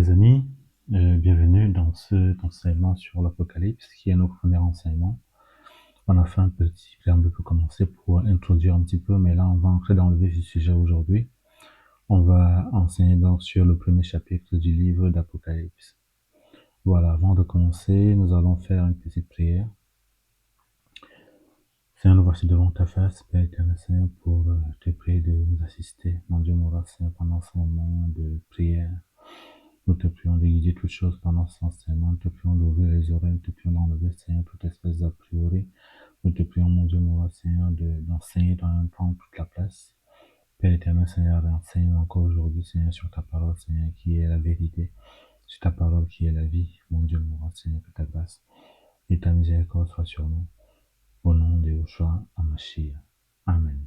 les amis, bienvenue dans cet enseignement sur l'Apocalypse qui est notre premier enseignement. On a fait un petit préambule pour commencer pour introduire un petit peu, mais là on va entrer dans le vif du sujet aujourd'hui. On va enseigner donc sur le premier chapitre du livre d'Apocalypse. Voilà, avant de commencer, nous allons faire une petite prière. Seigneur, nous voici devant ta face, Père éternel Seigneur, pour te prier de nous assister, mon Dieu, mon roi, Seigneur, pendant ce moment de prière. Nous te prions de guider toutes choses pendant cet enseignement. Nous te prions d'ouvrir les oreilles. Nous te prions d'enlever, Seigneur, toute espèce d'a priori. Nous te prions, mon Dieu, mon roi, Seigneur, d'enseigner dans un temps toute la place. Père éternel, Seigneur, enseigne encore aujourd'hui, Seigneur, sur ta parole, Seigneur, qui est la vérité. Sur ta parole qui est la vie. Mon Dieu, mon roi, Seigneur, que ta grâce et ta miséricorde soient sur nous. Au nom de Yeshua HaMashiach. Amen.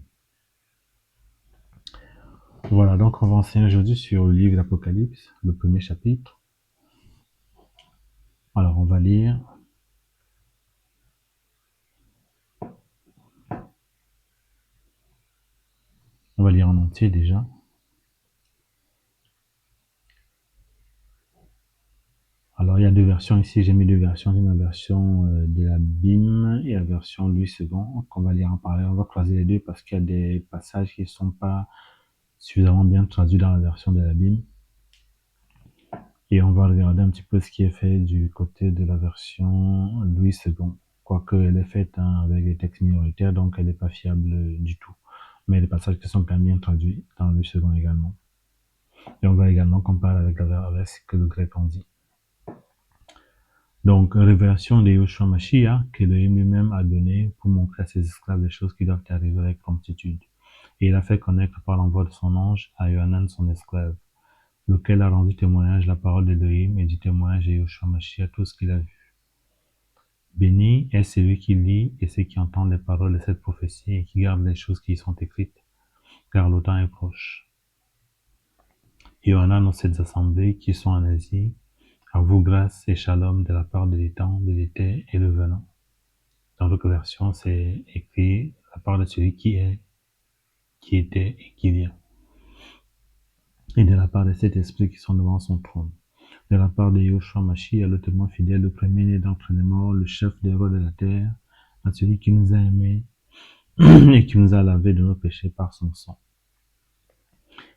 Voilà, donc on va enseigner aujourd'hui sur le livre d'Apocalypse, le premier chapitre. Alors, on va lire en entier déjà. Alors, il y a deux versions ici. J'ai mis deux versions. J'ai ma version de la BIM et la version Louis II qu'on va lire en parallèle. On va croiser les deux parce qu'il y a des passages qui ne sont pas suffisamment bien traduits dans la version de la BIM. Et on va regarder un petit peu ce qui est fait du côté de la version Louis II. Quoique elle est faite avec des textes minoritaires, donc elle n'est pas fiable du tout. Mais les passages qui sont quand même bien traduits dans Louis II également. Et on va également comparer avec ce que le grec en dit. Donc, révélation de Yeshua Mashiach, qu'Elohim lui-même a donné pour montrer à ses esclaves les choses qui doivent arriver avec promptitude. Et il a fait connaître par l'envoi de son ange à Yohanan son esclave, lequel a rendu témoignage de la parole d'Elohim et du témoignage de Yeshua Mashiach, tout ce qu'il a vu. Béni est celui qui lit et ceux qui entendent les paroles de cette prophétie et qui gardent les choses qui y sont écrites, car le temps est proche. Yohanan aux 7 assemblées qui sont en Asie, à vous grâce et shalom de la part de l'étang, de l'été et le venant. Dans l'autre version, c'est écrit la part de celui qui est, qui était et qui vient. Et de la part de cet esprit qui sont devant son trône. De la part de Yeshua Mashiach, le témoin fidèle, le premier-né d'entre les morts, le chef des rois de la terre, à celui qui nous a aimés et qui nous a lavés de nos péchés par son sang.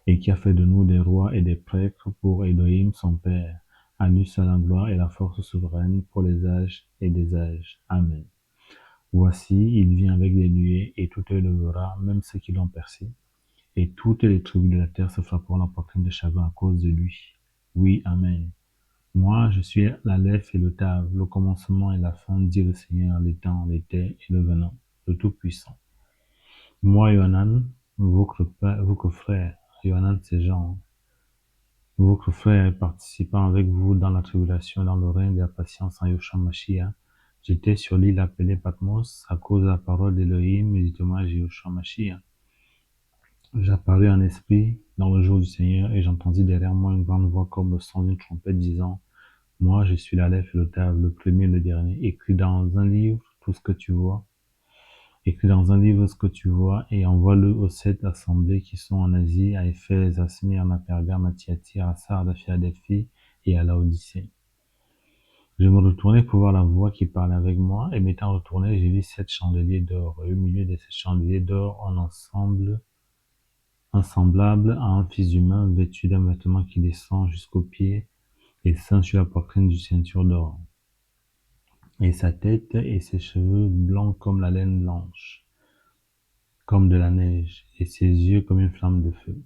Et qui a fait de nous des rois et des prêtres pour Elohim son Père. À lui seul la gloire et la force souveraine pour les âges et des âges. Amen. Voici, il vient avec des nuées, et tout œil le verra, même ceux qui l'ont percé. Et toutes les tribus de la terre se frapperont la poitrine de chagrin à cause de lui. Oui, Amen. Moi, je suis l'Aleph et le Tav, le commencement et la fin, dit le Seigneur, les temps, l'été et le venant, le Tout-Puissant. Moi, Yohanan, votre frère, Yohanan, c'est Jean, votre frère participant avec vous dans la tribulation, dans le règne de la patience en Yeshua Mashiach, j'étais sur l'île appelée Patmos à cause de la parole d'Elohim et du témoignage de Yeshua Mashiach. J'apparus en esprit dans le jour du Seigneur et j'entendis derrière moi une grande voix comme le son d'une trompette disant: Moi, je suis l'Aleph et le Tav, le premier et le dernier. Écris dans un livre tout ce que tu vois. Écris dans un livre ce que tu vois et envoie-le aux 7 assemblées qui sont en Asie, à Éphèse, à Smyrne, à Pergame, à Thyatire, à Sardes, à Philadelphie et à Laodicée. Je me retournai pour voir la voix qui parlait avec moi, et m'étant retourné, j'ai vu 7 chandeliers d'or. Et au milieu de ces chandeliers d'or, semblable à un fils humain, vêtu d'un vêtement qui descend jusqu'aux pieds, et ceint sur la poitrine d'une ceinture d'or. Et sa tête et ses cheveux blancs comme la laine blanche, comme de la neige, et ses yeux comme une flamme de feu.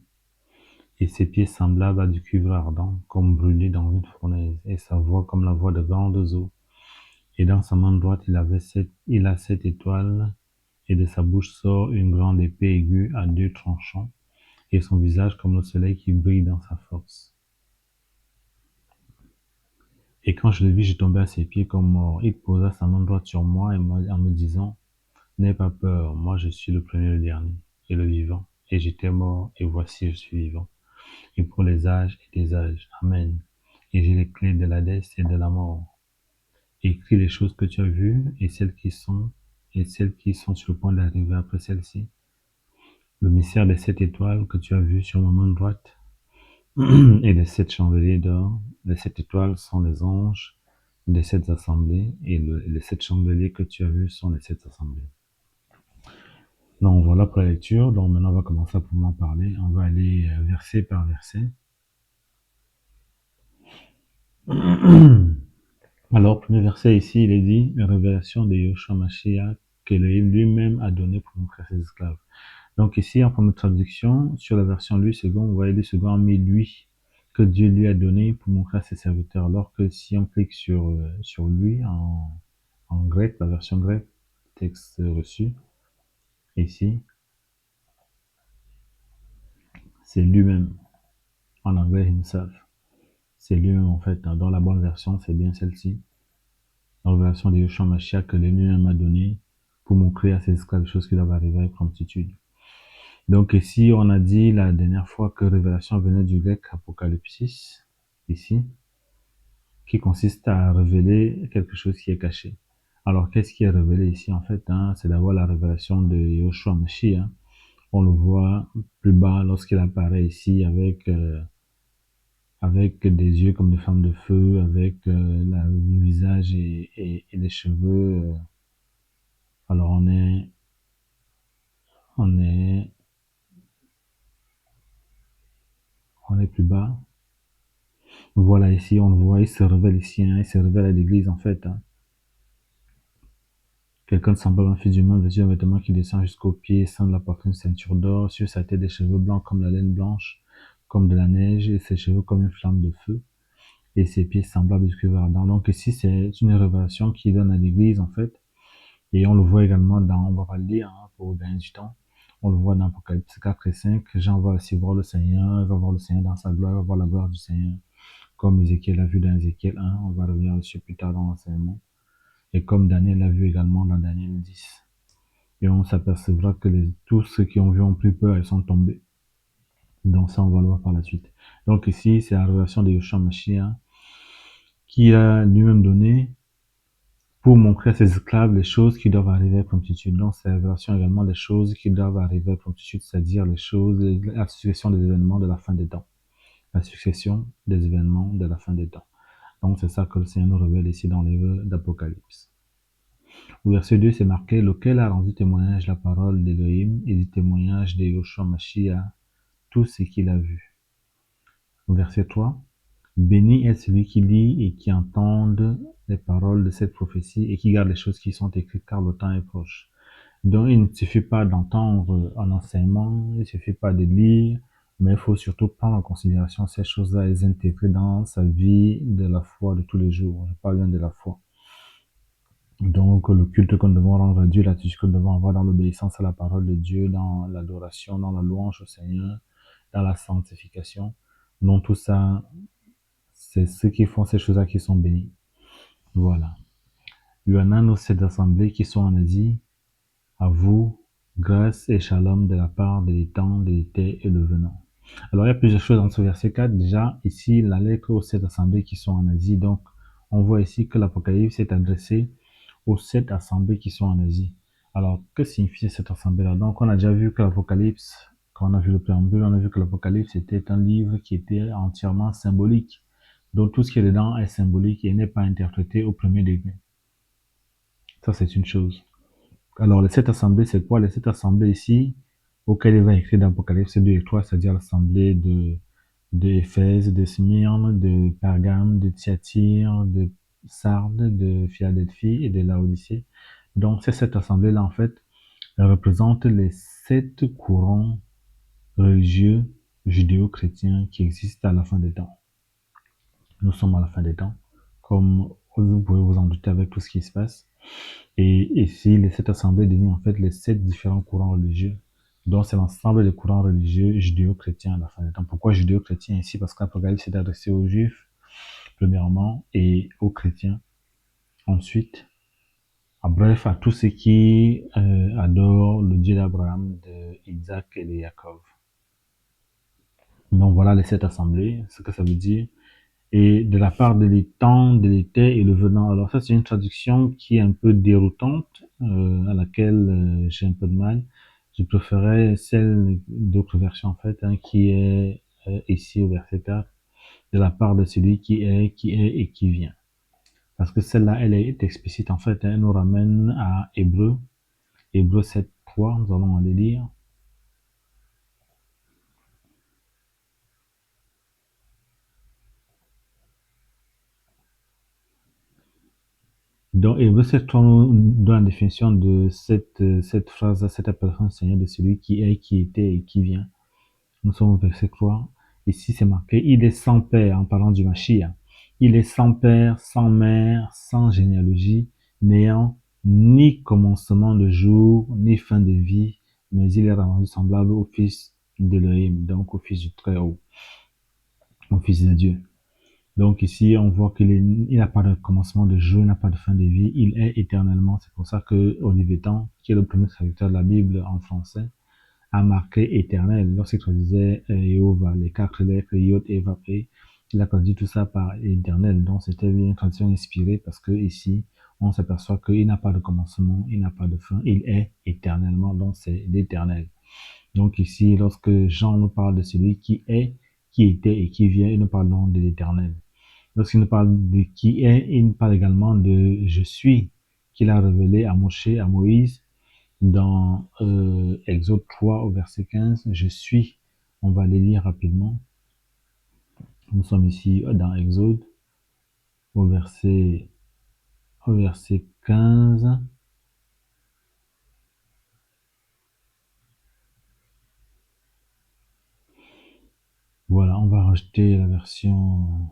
Et ses pieds semblables à du cuivre ardent, comme brûlé dans une fournaise, et sa voix comme la voix de grandes eaux. Et dans sa main droite, il a 7 étoiles, et de sa bouche sort une grande épée aiguë à 2 tranchants, et son visage comme le soleil qui brille dans sa force. Et quand je le vis, je tombai à ses pieds comme mort. Il posa sa main droite sur moi en me disant: N'aie pas peur, moi je suis le premier et le dernier, et le vivant. Et j'étais mort, et voici je suis vivant. Et pour les âges et des âges. Amen. Et j'ai les clés de l'Hadès et de la mort. Écris les choses que tu as vues et celles qui sont sur le point d'arriver après celles-ci. Le mystère des 7 étoiles que tu as vu sur ma main droite Et les 7 chandeliers d'or, les 7 étoiles sont les anges des 7 assemblées, et les 7 chandeliers que tu as vus sont les 7 assemblées. Donc voilà pour la lecture. Donc maintenant on va commencer à pouvoir parler. On va aller verset par verset. Alors, premier verset ici, il est dit, la révélation de Yoshua Mashiach que lui-même a donné pour montrer à ses esclaves. Donc ici, en première traduction, sur la version lui second, vous voyez lui second a mis lui, que Dieu lui a donné pour montrer à ses serviteurs. Alors que si on clique sur lui en grec, la version grecque, texte reçu, ici, c'est lui-même. En anglais, himself. C'est lui-même en fait. Dans la bonne version, c'est bien celle-ci. La révélation de Yoshua Mashiach que lui-même a donné pour montrer à ses esclaves les choses qui doivent arriver avec promptitude. Donc ici, on a dit la dernière fois que révélation venait du grec apocalypsis, ici, qui consiste à révéler quelque chose qui est caché. Alors, qu'est-ce qui est révélé ici, en fait, hein? C'est d'avoir la révélation de Yoshua Mashiach. On le voit plus bas lorsqu'il apparaît ici avec des yeux comme des flammes de feu, avec le visage et les cheveux. Alors, on est, on est plus bas. Voilà, ici, on le voit, il se révèle ici, hein, il se révèle à l'église, en fait, hein. Quelqu'un de semblable à un fils humain, vêtu d'un vêtement qui descend jusqu'aux pieds, sans de la porter une ceinture d'or, sur sa tête des cheveux blancs comme la laine blanche, comme de la neige, et ses cheveux comme une flamme de feu, et ses pieds semblables du cuivre ardent. Donc ici, c'est une révélation qui donne à l'église, en fait, et on le voit également dans, on va pas le lire, hein, pour gagner du temps, on le voit dans Apocalypse 4 et 5, Jean va aussi voir le Seigneur, il va voir le Seigneur dans sa gloire, il va voir la gloire du Seigneur, comme Ézéchiel a vu dans Ézéchiel 1, on va revenir dessus plus tard dans l'enseignement, et comme Daniel l'a vu également dans Daniel 10. Et on s'apercevra que tous ceux qui ont vu ont plus peur, ils sont tombés. Donc ça, on va le voir par la suite. Donc ici, c'est la révélation de Yoshua Mashiach qui a lui-même donné pour montrer à ses esclaves les choses qui doivent arriver à promptitude. Donc c'est la révélation également des choses qui doivent arriver à promptitude, c'est-à-dire les choses, la succession des événements de la fin des temps. La succession des événements de la fin des temps. Donc c'est ça que le Seigneur nous révèle ici dans les livre d'Apocalypse. Au verset 2, c'est marqué, lequel a rendu témoignage la parole d'Élohim et du témoignage de Yoshua Mashiach, tout ce qu'il a vu. Au verset 3, béni est celui qui lit et qui entend les paroles de cette prophétie et qui garde les choses qui sont écrites car le temps est proche. Donc il ne suffit pas d'entendre un enseignement, il ne suffit pas de lire, mais il faut surtout prendre en considération ces choses-là et les intégrer dans sa vie de la foi de tous les jours. Je parle bien de la foi. Donc, le culte que nous devons rendre à Dieu, l'attitude que nous devons avoir dans l'obéissance à la parole de Dieu, dans l'adoration, dans la louange au Seigneur, dans la sanctification. Donc, tout ça, c'est ceux qui font ces choses-là qui sont bénis. Voilà. Il y en a nos 7 assemblées qui sont en Asie. À vous, grâce et shalom de la part de l'étang, de l'été et le venant. Alors, il y a plusieurs choses dans ce verset 4. Déjà, ici, la lettre aux 7 assemblées qui sont en Asie. Donc, on voit ici que l'Apocalypse est adressé aux 7 assemblées qui sont en Asie. Alors, que signifie cette assemblée-là? Donc, on a déjà vu que l'Apocalypse, quand on a vu le préambule, on a vu que l'Apocalypse était un livre qui était entièrement symbolique. Donc, tout ce qui est dedans est symbolique et n'est pas interprété au premier degré. Ça, c'est une chose. Alors, les 7 assemblées, c'est quoi? Les 7 assemblées ici, auxquelles il va écrire dans l'Apocalypse 2 et 3, c'est-à-dire l'assemblée de Éphèse, de Smyrne, de Pergame, de Thyatire, de Sardes, de Philadelphie et de Laodicée. Donc, ces 7 assemblées-là, en fait, elles représentent les 7 courants religieux judéo-chrétiens qui existent à la fin des temps. Nous sommes à la fin des temps, comme vous pouvez vous en douter avec tout ce qui se passe. Et ici, les 7 assemblées désignent en fait les 7 différents courants religieux. Donc, c'est l'ensemble des courants religieux judéo-chrétiens à la fin des temps. Pourquoi judéo-chrétien ici? Parce qu'Apocalypse est adressé aux juifs, premièrement, et aux chrétiens. Ensuite, bref, à tous ceux qui adorent le Dieu d'Abraham, d'Isaac et de Jacob. Donc, voilà les 7 assemblées, ce que ça veut dire. Et de la part de l'étang, de l'été et le venant. Alors ça, c'est une traduction qui est un peu déroutante, à laquelle j'ai un peu de mal. Je préférais celle d'autres versions, en fait, hein, qui est ici au verset 4, de la part de celui qui est et qui vient. Parce que celle-là, elle est explicite. En fait, elle nous ramène à Hébreu 7.3, nous allons aller lire. Donc, Hébreu 7.3 nous donne la définition de cette phrase, cette appellation du Seigneur, de celui qui est, qui était et qui vient. Nous sommes au verset 3. Ici, c'est marqué, il est sans père, en parlant du Mashiach. Il est sans père, sans mère, sans généalogie, n'ayant ni commencement de jour, ni fin de vie, mais il est rendu semblable au Fils d'Elohim, donc au Fils du Très-Haut, au Fils de Dieu. Donc ici, on voit qu'il n'a pas de commencement de jour, il n'a pas de fin de vie, il est éternellement. C'est pour ça que Olivier Tan, qui est le premier traducteur de la Bible en français, a marqué éternel. Lorsqu'il traduisait Jéhovah, les 4 lettres, Yod, Eva, P, il a traduit tout ça par éternel. Donc c'était une traduction inspirée parce que ici, on s'aperçoit qu'il n'a pas de commencement, il n'a pas de fin, il est éternellement, donc c'est l'éternel. Donc ici, lorsque Jean nous parle de celui qui est, qui était et qui vient, il nous parle donc de l'éternel. Lorsqu'il nous parle de qui est, il nous parle également de je suis, qu'il a révélé à Moshe, à Moïse, dans Exode 3 au verset 15, je suis, on va les lire rapidement. Nous sommes ici dans Exode au verset 15. Voilà, on va rajouter la version,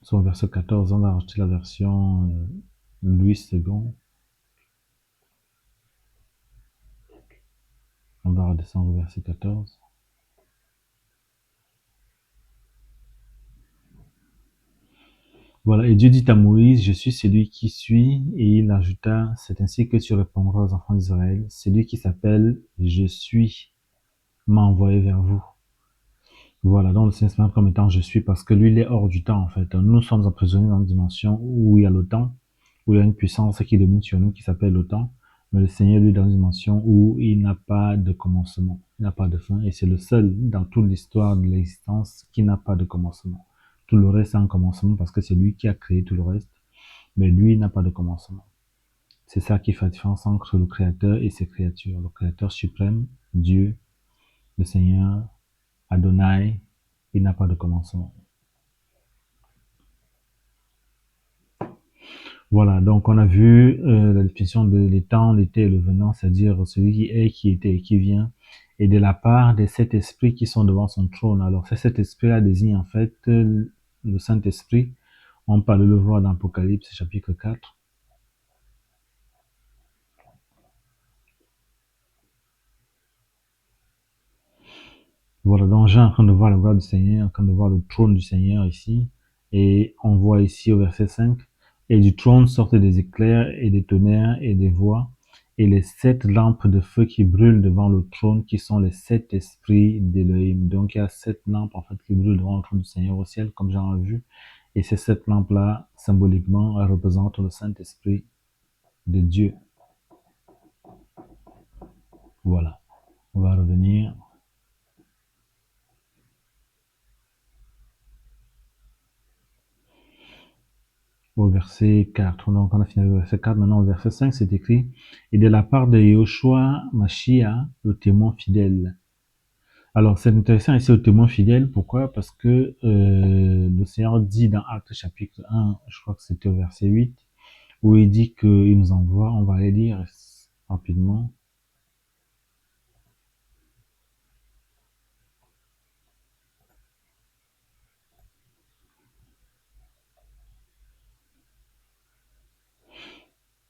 sur le verset 14, on va rajouter la version Louis II. On va redescendre au verset 14. Voilà, et Dieu dit à Moïse, je suis celui qui suis, et il ajouta, c'est ainsi que tu répondras aux enfants d'Israël, celui qui s'appelle je suis m'a envoyé vers vous. Voilà, donc le Seigneur se met comme étant je suis parce que lui il est hors du temps en fait. Nous sommes emprisonnés dans une dimension où il y a le temps, où il y a une puissance qui domine sur nous qui s'appelle le temps. Mais le Seigneur lui est dans une dimension où il n'a pas de commencement, il n'a pas de fin, et c'est le seul dans toute l'histoire de l'existence qui n'a pas de commencement. Tout le reste a un commencement parce que c'est lui qui a créé tout le reste, mais lui n'a pas de commencement. C'est ça qui fait la différence entre le Créateur et ses créatures. Le Créateur suprême, Dieu, le Seigneur, Adonai, il n'a pas de commencement. Voilà, donc on a vu la définition de l'étant, l'été et le venant, c'est-à-dire celui qui est, qui était et qui vient, et de la part des 7 esprits qui sont devant son trône. Alors ces 7 esprits-là désignent en fait le Saint-Esprit. On peut le voir dans Apocalypse chapitre 4. Voilà, donc j'ai en train de voir la gloire du Seigneur, en train de voir le trône du Seigneur ici. Et on voit ici au verset 5, et du trône sortent des éclairs et des tonnerres et des voix, et les 7 lampes de feu qui brûlent devant le trône, qui sont les 7 esprits d'Élohim. Donc il y a 7 lampes en fait qui brûlent devant le trône du Seigneur au ciel, comme j'en ai vu. Et ces 7 lampes-là, symboliquement, elles représentent le Saint-Esprit de Dieu. Voilà. On va revenir. Au verset 4. Donc, on a fini le verset 4. Maintenant, au verset 5, c'est écrit, et de la part de Yoshua Mashiach, le témoin fidèle. Alors, c'est intéressant ici, le témoin fidèle. Pourquoi? Parce que le Seigneur dit dans Actes chapitre 1, je crois que c'était au verset 8, où il dit qu'il nous envoie, on va aller lire rapidement.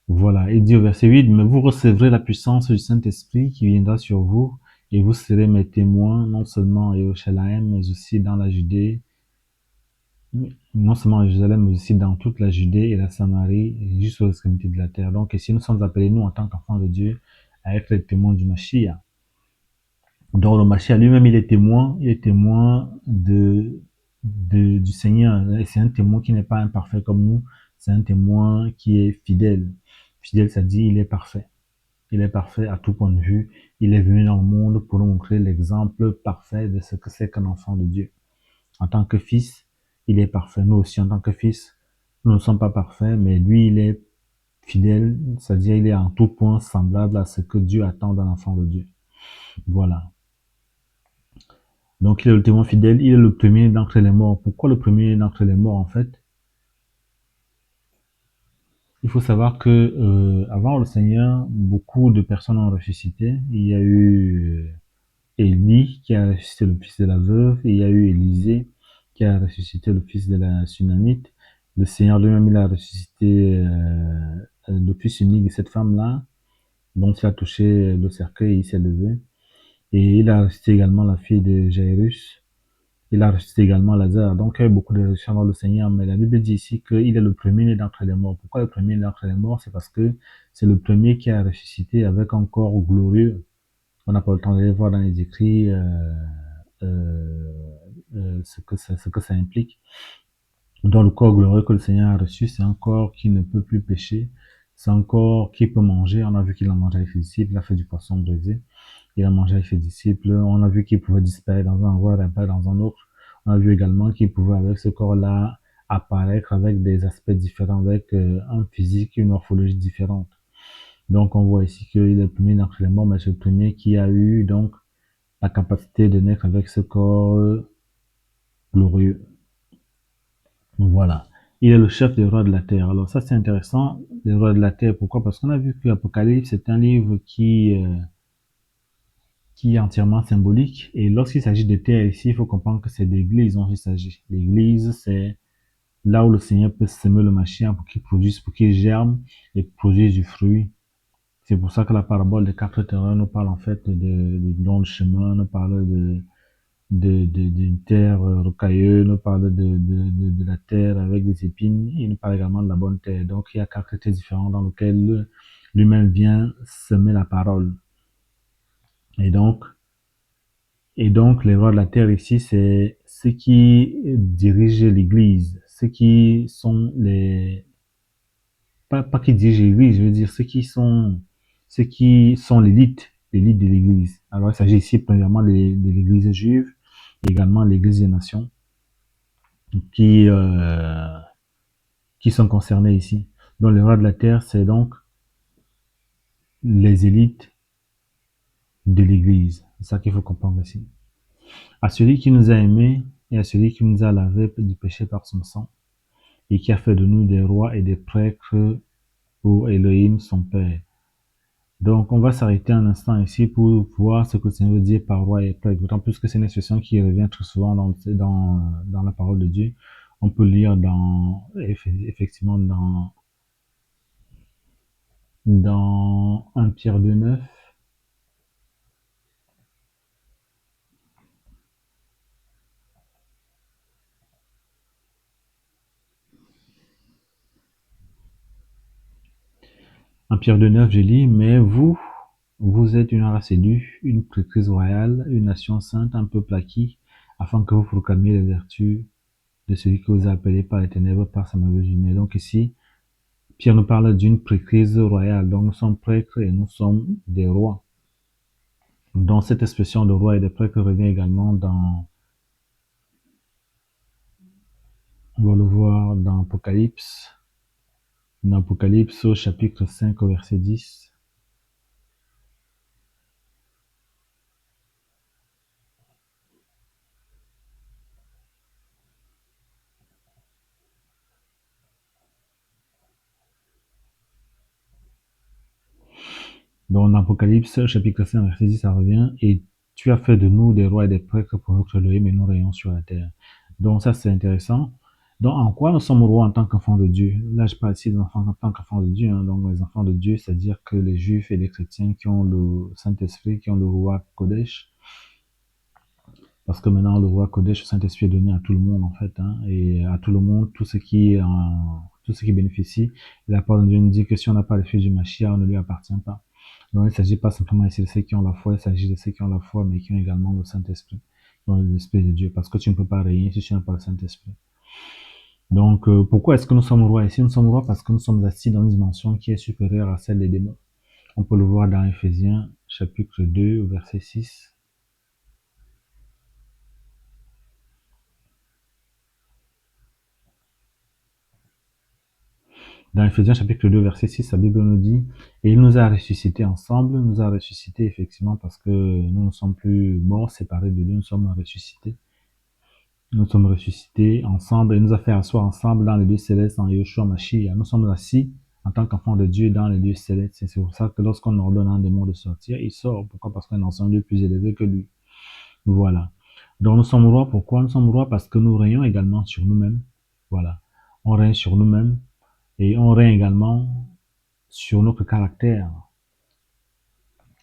Voilà, il dit au verset 8, mais vous recevrez la puissance du Saint-Esprit qui viendra sur vous, et vous serez mes témoins, non seulement à Jérusalem, mais aussi dans la Judée, non seulement à Jérusalem, mais aussi dans toute la Judée et la Samarie, jusqu'aux extrémités de la terre. Donc ici, nous sommes appelés, nous, en tant qu'enfants de Dieu, à être les témoins du Mashiach. Donc le Mashiach lui-même, il est témoin du Seigneur. Et c'est un témoin qui n'est pas imparfait comme nous, c'est un témoin qui est fidèle. Fidèle, ça dit, il est parfait. Il est parfait à tout point de vue. Il est venu dans le monde pour nous montrer l'exemple parfait de ce que c'est qu'un enfant de Dieu. En tant que fils, il est parfait. Nous aussi, en tant que fils, nous ne sommes pas parfaits, mais lui, il est fidèle, c'est-à-dire il est en tout point semblable à ce que Dieu attend d'un enfant de Dieu. Voilà. Donc, il est le témoin fidèle, il est le premier d'entre les morts. Pourquoi le premier d'entre les morts, en fait? Il faut savoir que avant le Seigneur, beaucoup de personnes ont ressuscité. Il y a eu Élie qui a ressuscité le fils de la veuve, et il y a eu Élisée qui a ressuscité le fils de la Sunamite. Le Seigneur lui-même, il a ressuscité le fils unique de cette femme-là, dont il a touché le cercueil et il s'est levé. Et il a ressuscité également la fille de Jairus. Il a ressuscité également Lazare. Donc, il y a eu beaucoup de résurrections dans le Seigneur, mais la Bible dit ici qu'il est le premier d'entre les morts. Pourquoi le premier d'entre les morts? C'est parce que c'est le premier qui a ressuscité avec un corps glorieux. On n'a pas le temps d'aller voir dans les écrits euh, ce que ça implique. Dans le corps glorieux que le Seigneur a reçu, c'est un corps qui ne peut plus pécher. C'est un corps qui peut manger. On a vu qu'il a mangé avec ses disciples. Il a fait du poisson brisé. Il a mangé avec ses disciples. On a vu qu'il pouvait disparaître dans un endroit et apparaître dans un autre. On a vu également qu'il pouvait, avec ce corps-là, apparaître avec des aspects différents, avec un physique, une morphologie différente. Donc, on voit ici qu'il est le premier d'entre les morts, mais c'est le premier qui a eu, donc, la capacité de naître avec ce corps glorieux. Donc, voilà. Il est le chef des rois de la terre. Alors, ça, c'est intéressant, les rois de la terre. Pourquoi? Parce qu'on a vu que l'Apocalypse, c'est un livre qui est entièrement symbolique. Et lorsqu'il s'agit de terre ici, il faut comprendre que c'est d'église dont il s'agit. L'église, c'est là où le Seigneur peut semer le machin pour qu'il produise, pour qu'il germe et produise du fruit. C'est pour ça que la parabole des quatre terrains nous parle en fait de don de chemin, nous parle d'une terre rocailleuse, nous parle de la terre avec des épines, il nous parle également de la bonne terre. Donc il y a quatre terres différentes dans lesquelles lui-même vient semer la parole. Et donc, les rois de la terre ici, c'est ceux qui dirigent l'église, ceux qui sont pas qui dirigent l'église, je veux dire ceux qui sont l'élite de l'église. Alors, il s'agit ici premièrement de l'église juive et également l'église des nations qui, euh, qui sont concernés ici. Donc, les rois de la terre, c'est donc les élites de l'église. C'est ça qu'il faut comprendre ici. À celui qui nous a aimés et à celui qui nous a lavés du péché par son sang et qui a fait de nous des rois et des prêtres pour Elohim, son Père. Donc, on va s'arrêter un instant ici pour voir ce que ça veut dire par roi et prêtre. D'autant plus que c'est une expression qui revient très souvent dans la parole de Dieu. On peut lire effectivement dans 1 Pierre 2,9. 1 Pierre 2,9, je lis, mais vous êtes une race élue, une prêtrise royale, une nation sainte, un peuple acquis, afin que vous proclamiez les vertus de celui qui vous a appelé par les ténèbres, par sa merveilleuse lumière. Donc ici, Pierre nous parle d'une prêtrise royale. Donc nous sommes prêtres et nous sommes des rois. Donc cette expression de roi et de prêtre revient également on va le voir dans Apocalypse au chapitre 5 au verset 10. Dans Apocalypse, chapitre 5, verset 10, ça revient. Et tu as fait de nous des rois et des prêtres pour notre Elohim et nous rayons sur la terre. Donc ça, c'est intéressant. Donc en quoi nous sommes rois en tant qu'enfants de Dieu? Là, je parle ici d'enfants en tant qu'enfants de Dieu. Hein. Donc les enfants de Dieu, c'est-à-dire que les juifs et les chrétiens qui ont le Saint-Esprit, qui ont le roi Kodesh. Parce que maintenant, le roi Kodesh, le Saint-Esprit est donné à tout le monde, en fait. Hein, et à tout le monde, tout ce qui bénéficie. Et la parole de Dieu nous dit que si on n'a pas le fils du Mashiach, on ne lui appartient pas. Donc, il ne s'agit pas simplement ici de ceux qui ont la foi, il s'agit de ceux qui ont la foi, mais qui ont également le Saint-Esprit, l'Esprit de Dieu, parce que tu ne peux pas régner si tu n'as pas le Saint-Esprit. Donc, pourquoi est-ce que nous sommes rois ici? Nous sommes rois parce que nous sommes assis dans une dimension qui est supérieure à celle des démons. On peut le voir dans Éphésiens chapitre 2, verset 6. Dans Éphésiens chapitre 2, verset 6, la Bible nous dit, et il nous a ressuscités ensemble, nous a ressuscités effectivement parce que nous ne sommes plus morts, séparés de Dieu, nous sommes ressuscités. Nous sommes ressuscités ensemble et nous a fait asseoir ensemble dans les lieux célestes en Yeshua Mashiach. Nous sommes assis en tant qu'enfants de Dieu dans les lieux célestes. C'est pour ça que lorsqu'on ordonne à un démon de sortir, il sort. Pourquoi? Parce qu'on est dans un lieu plus élevé que lui. Voilà. Donc nous sommes rois. Pourquoi? Nous sommes rois parce que nous régnons également sur nous-mêmes. Voilà. On règne sur nous-mêmes et on règne également sur notre caractère.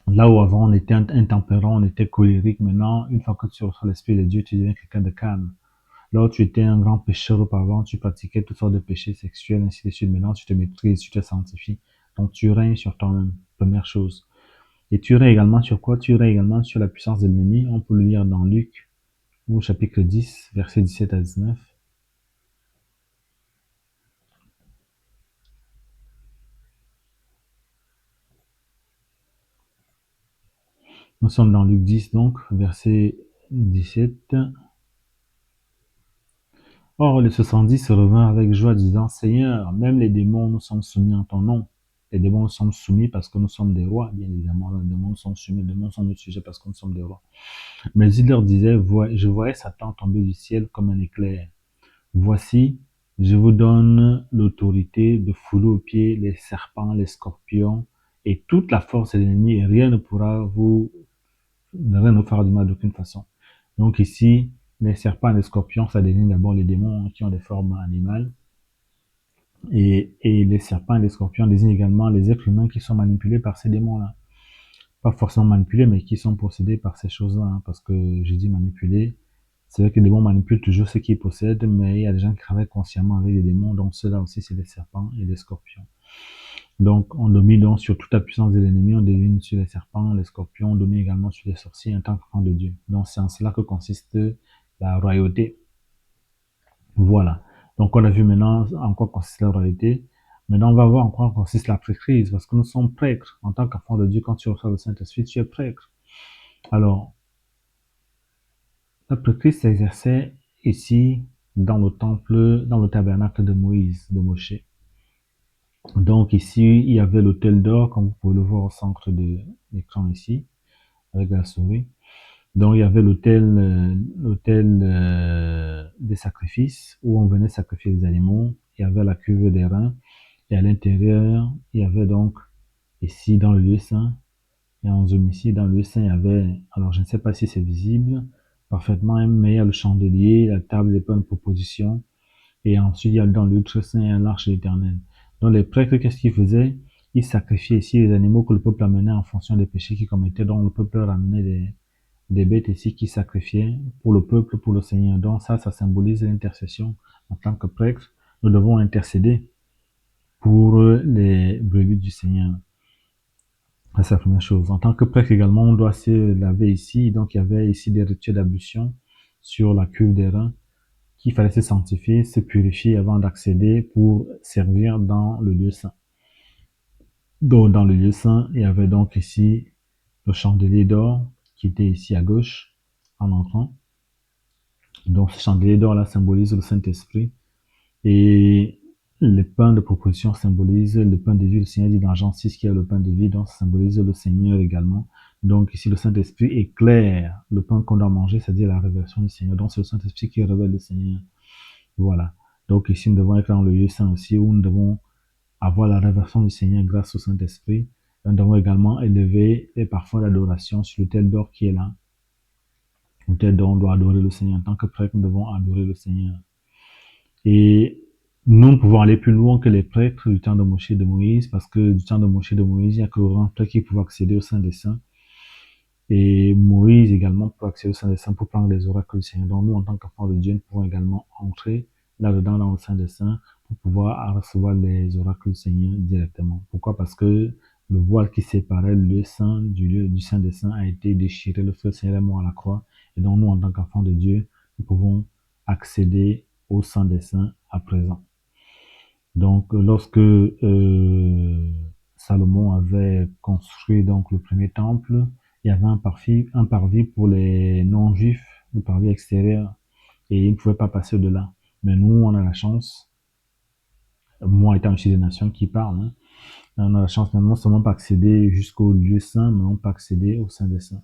Là où avant on était intempérant, on était colérique, maintenant, une fois que tu reçois l'Esprit de Dieu, tu deviens quelqu'un de calme. Là où tu étais un grand pécheur auparavant, tu pratiquais toutes sortes de péchés sexuels, ainsi de suite. Maintenant, tu te maîtrises, tu te sanctifies. Donc, tu règnes sur toi-même, première chose. Et tu règnes également sur quoi? Tu règnes également sur la puissance de l'ennemi. On peut le lire dans Luc, au chapitre 10, versets 17 à 19. Nous sommes dans Luc 10, donc, verset 17. Or, les 70 revinrent avec joie, disant, Seigneur, même les démons nous sommes soumis en ton nom. Les démons nous sommes soumis parce que nous sommes des rois, bien évidemment. Les démons nous sont soumis, les démons sont notre sujet parce que nous sommes des rois. Mais il leur disait, je voyais Satan tomber du ciel comme un éclair. Voici, je vous donne l'autorité de fouler aux pieds les serpents, les scorpions et toute la force de l'ennemi et rien rien ne fera du mal d'aucune façon. Donc ici, les serpents et les scorpions, ça désigne d'abord les démons qui ont des formes animales. Et les serpents et les scorpions désignent également les êtres humains qui sont manipulés par ces démons-là. Pas forcément manipulés, mais qui sont possédés par ces choses-là. Hein, parce que je dis manipulés, c'est vrai que les démons manipulent toujours ceux qui possèdent, mais il y a des gens qui travaillent consciemment avec les démons. Donc ceux-là aussi, c'est les serpents et les scorpions. Donc on domine donc sur toute la puissance de l'ennemi, on domine sur les serpents, les scorpions, on domine également sur les sorciers en tant qu'enfant de Dieu. Donc c'est en cela que consiste la royauté. Voilà. Donc on a vu maintenant en quoi consiste la royauté. Maintenant, on va voir en quoi consiste la prêtrise, parce que nous sommes prêtres. En tant qu'enfant de Dieu, quand tu reçois le Saint-Esprit, tu es prêtre. Alors, la prêtrise s'exerçait ici dans le temple, dans le tabernacle de Moïse, de Moshe. Donc ici, il y avait l'autel d'or, comme vous pouvez le voir au centre de l'écran ici, avec la souris. Donc il y avait l'autel des sacrifices, où on venait sacrifier les animaux. Il y avait la cuve des reins. Et à l'intérieur, il y avait donc, ici dans le lieu saint, et en zoom ici, dans le lieu saint, il y avait, alors je ne sais pas si c'est visible parfaitement, mais il y a le chandelier, la table des bonnes propositions, et ensuite il y a dans le lieu très saint l'arche de l'Éternel. Donc les prêtres, qu'est-ce qu'ils faisaient? Ils sacrifiaient ici les animaux que le peuple amenait en fonction des péchés qu'ils commettaient. Donc le peuple ramenait des bêtes ici qui sacrifiaient pour le peuple, pour le Seigneur. Donc ça symbolise l'intercession. En tant que prêtre, nous devons intercéder pour les brebis du Seigneur. C'est la première chose. En tant que prêtre également, on doit se laver ici. Donc, il y avait ici des rituels d'ablution sur la cuve des reins qu'il fallait se sanctifier, se purifier avant d'accéder pour servir dans le lieu saint. Donc, dans le lieu saint, il y avait donc ici le chandelier d'or qui était ici à gauche en entrant. Donc, ce chandelier d'or-là symbolise le Saint-Esprit. Et le pain de proposition symbolise le pain de vie. Le Seigneur dit dans Jean 6 qu'il y a le pain de vie, donc ça symbolise le Seigneur également. Donc ici, le Saint-Esprit éclaire le pain qu'on doit manger, c'est-à-dire la révélation du Seigneur. Donc c'est le Saint-Esprit qui révèle le Seigneur. Voilà. Donc ici, nous devons être dans le lieu saint aussi, où nous devons avoir la révélation du Seigneur grâce au Saint-Esprit. Nous devons également élever les parfums d'adoration sur l'autel d'or qui est là. L'autel d'or, on doit adorer le Seigneur. En tant que prêtre, nous devons adorer le Seigneur. Et nous pouvons aller plus loin que les prêtres du temps de Moshe et de Moïse, parce que du temps de Moshe et de Moïse, il n'y a que le grand prêtre qui pouvait accéder au Saint des Saints. Et Moïse également peut accéder au Saint des Saints pour prendre les oracles du Seigneur. Donc nous, en tant qu'enfants de Dieu, nous pouvons également entrer là-dedans dans le Saint des Saints pour pouvoir recevoir les oracles du Seigneur directement. Pourquoi? Parce que le voile qui séparait le lieu saint du Saint des Saints a été déchiré, le feu Seigneur est mort à la croix. Et donc nous, en tant qu'enfants de Dieu, nous pouvons accéder au Saint des Saints à présent. Donc, lorsque Salomon avait construit donc le premier temple, il y avait un parvis pour les non-juifs, le parvis extérieur, et ils ne pouvaient pas passer de là. Mais nous, on a la chance, moi étant aussi des nations qui parlent, hein, on a la chance non seulement pas accéder jusqu'au lieu saint, mais on peut accéder au Saint des Saints.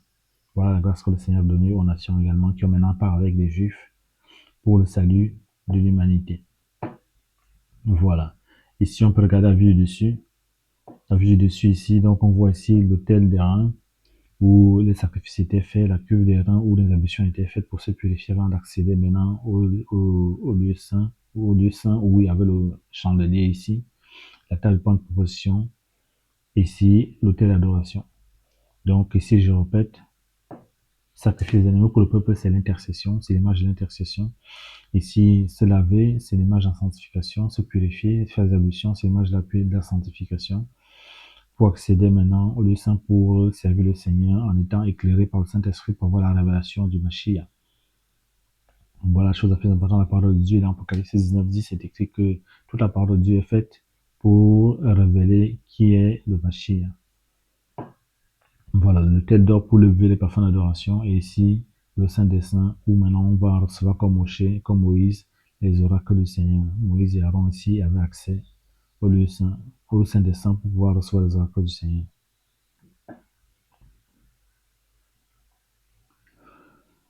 Voilà la grâce que le Seigneur a donnée aux nations également, qui ont maintenant part avec les Juifs pour le salut de l'humanité. Voilà. Ici, on peut regarder la vue du dessus. La vue du dessus ici, donc on voit ici l'autel des reins où les sacrifices étaient faits, la cuve des reins où les ablutions étaient faites pour se purifier avant d'accéder maintenant au lieu saint, au lieu saint où il y avait le chandelier ici, la table de point de proposition, ici l'autel d'adoration. Donc ici, je répète, sacrifier les animaux pour le peuple, c'est l'intercession, c'est l'image de l'intercession. Ici, se laver, c'est l'image de la sanctification, se purifier, faire des ablutions, c'est l'image de la sanctification. Pour accéder maintenant au lieu saint pour servir le Seigneur en étant éclairé par le Saint-Esprit pour voir la révélation du Mashiach. Voilà la chose la plus importante, la parole de Dieu. Dans Apocalypse 19:10, c'est écrit que toute la parole de Dieu est faite pour révéler qui est le Mashiach. Voilà, le tête d'or pour lever les parfums d'adoration. Et ici, le Saint des Saints, où maintenant on va recevoir comme Moshe, comme Moïse, les oracles du Seigneur. Moïse et Aaron ici avaient accès au lieu saint, au Saint des Saints pour pouvoir recevoir les oracles du Seigneur.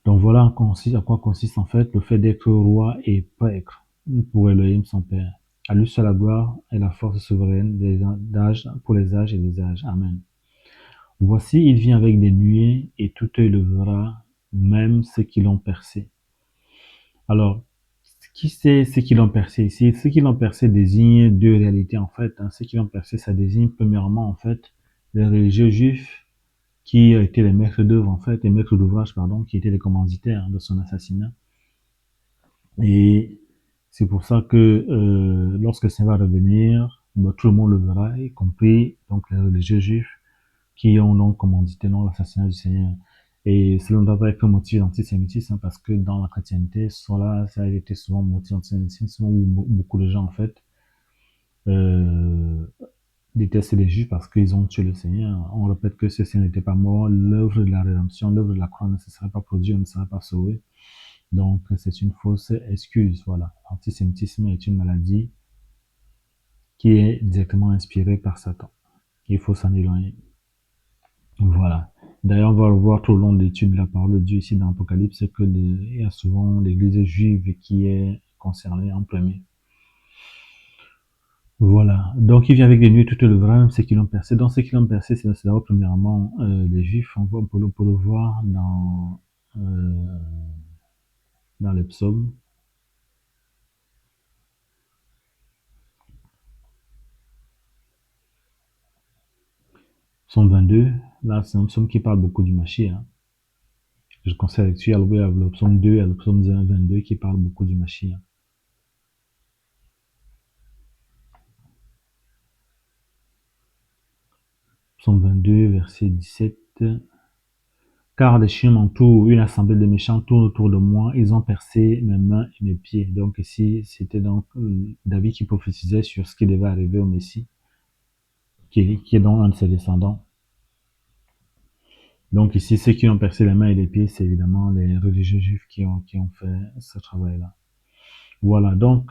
Donc voilà à quoi consiste en fait le fait d'être roi et prêtre pour Elohim son Père. À lui seul la gloire et la force souveraine d'âge pour les âges et les âges. Amen. Voici, il vient avec des nuées et tout œil le verra, même ceux qui l'ont percé. Alors, qui c'est ceux qui l'ont percé ici? Ceux qui l'ont percé désignent deux réalités en fait. Ceux qui l'ont percé, ça désigne premièrement en fait les religieux juifs qui étaient les maîtres d'œuvre en fait, les maîtres d'ouvrage pardon, qui étaient les commanditaires de son assassinat. Et c'est pour ça que lorsque ça va revenir, tout le monde le verra, y compris donc les religieux juifs qui ont donc commandité non l'assassinat du Seigneur. Et cela ne doit pas être un motif d'antisémitisme, hein, parce que dans la chrétienté, cela, ça a été souvent motif d'antisémitisme où beaucoup de gens en fait euh, détestent les juifs parce qu'ils ont tué le Seigneur. On répète que ce Seigneur n'était pas mort, l'œuvre de la rédemption, l'œuvre de la croix ne se serait pas produite, on ne serait pas sauvé. Donc, c'est une fausse excuse, voilà. L'antisémitisme est une maladie qui est directement inspirée par Satan. Il faut s'en éloigner. Voilà. D'ailleurs, on va le voir tout au long de l'étude de la parole de Dieu ici dans l'Apocalypse que il y a souvent l'église juive qui est concernée en premier. Voilà. Donc, il vient avec des nuées toutes le vrai, ceux qui l'ont percé. Dans ceux qui l'ont percé, c'est d'abord premièrement les juifs. On peut le voir dans les psaumes. Psaume 22, là, c'est un psaume qui parle beaucoup du Mashiach. Hein. Je conseille là-dessus, il y a le psaume 2 et le psaume 22 qui parle beaucoup du Mashiach. Psaume 22, verset 17. Car des chiens m'entourent, une assemblée de méchants tourne autour de moi, ils ont percé mes mains et mes pieds. Donc ici, c'était donc David qui prophétisait sur ce qui devait arriver au Messie, qui est donc un de ses descendants. Donc ici, ceux qui ont percé les mains et les pieds, c'est évidemment les religieux juifs qui ont fait ce travail-là. Voilà, donc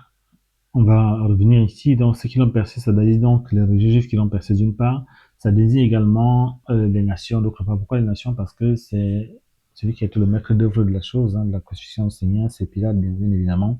on va revenir ici. Donc ceux qui l'ont percé, ça désigne donc les religieux juifs qui l'ont percé d'une part. Ça désigne également les nations d'autre part. Pourquoi les nations? Parce que c'est celui qui a été le maître d'œuvre de la chose, hein, de la construction du Seigneur, c'est Pilate, bien évidemment.